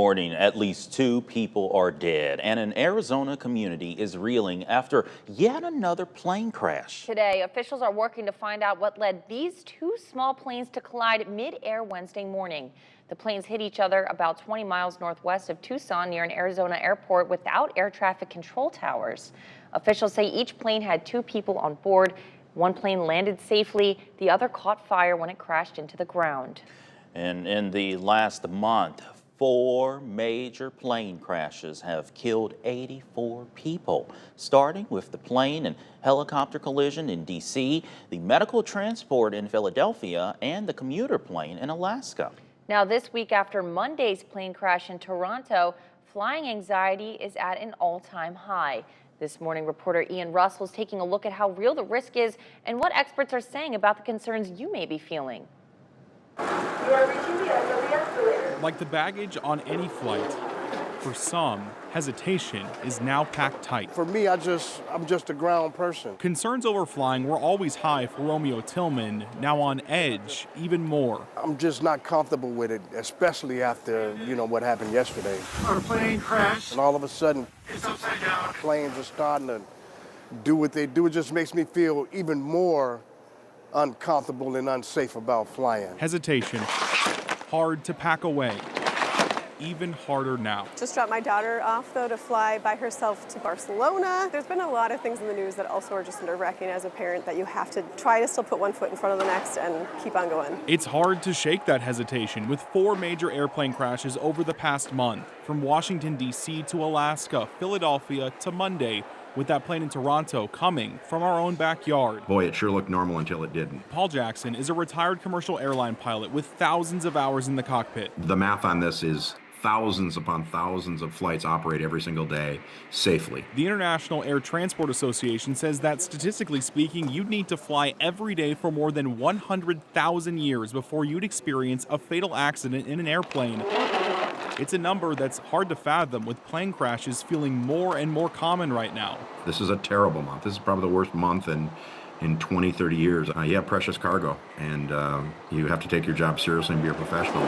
Morning, at least 2 people are dead, and an Arizona community is reeling after yet another plane crash. Today, officials are working to find out what led these two small planes to collide mid-air Wednesday morning. The planes hit each other about 20 miles northwest of Tucson near an Arizona airport without air traffic control towers. Officials say each plane had 2 people on board. One plane landed safely, the other caught fire when it crashed into the ground. And in the last month, 4 major plane crashes have killed 84 people, starting with the plane and helicopter collision in D.C., the medical transport in Philadelphia, and the commuter plane in Alaska. Now, this week after Monday's plane crash in Toronto, flying anxiety is at an all-time high. This morning, reporter Ian Russell is taking a look at how real the risk is and what experts are saying about the concerns you may be feeling. You are reaching the end of the escalator. Like the baggage on any flight, for some, hesitation is now packed tight. For me, I'm just a ground person. Concerns over flying were always high for Romeo Tillman, now on edge even more. I'm just not comfortable with it, especially after, what happened yesterday. Our plane crashed. And all of a sudden, It's upside down. planes are starting to do what they do. It just makes me feel even more uncomfortable and unsafe about flying. Hesitation, hard to pack away. Even harder now. Just dropped my daughter off, though, to fly by herself to Barcelona. There's been a lot of things in the news that also are just nerve-wracking as a parent, that you have to try to still put one foot in front of the next and keep on going. It's hard to shake that hesitation with 4 major airplane crashes over the past month, from Washington, D.C. to Alaska, Philadelphia to Monday, with that plane in Toronto coming from our own backyard. Boy, it sure looked normal until it didn't. Paul Jackson is a retired commercial airline pilot with thousands of hours in the cockpit. The math on this is thousands upon thousands of flights operate every single day safely. The International Air Transport Association says that statistically speaking, you'd need to fly every day for more than 100,000 years before you'd experience a fatal accident in an airplane. It's a number that's hard to fathom, with plane crashes feeling more and more common right now. This is a terrible month. This is probably the worst month in 20, 30 years. You have precious cargo, and you have to take your job seriously and be a professional.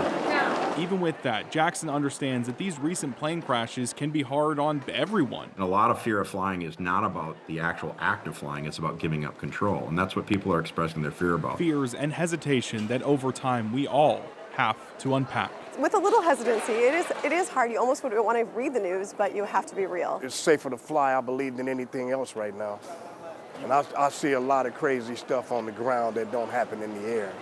Even with that, Jackson understands that these recent plane crashes can be hard on everyone. And a lot of fear of flying is not about the actual act of flying, it's about giving up control. And that's what people are expressing their fear about. Fears and hesitation that over time we all have to unpack. With a little hesitancy, it is hard. You almost would want to read the news, but you have to be real. It's safer to fly, I believe, than anything else right now. And I see a lot of crazy stuff on the ground that don't happen in the air.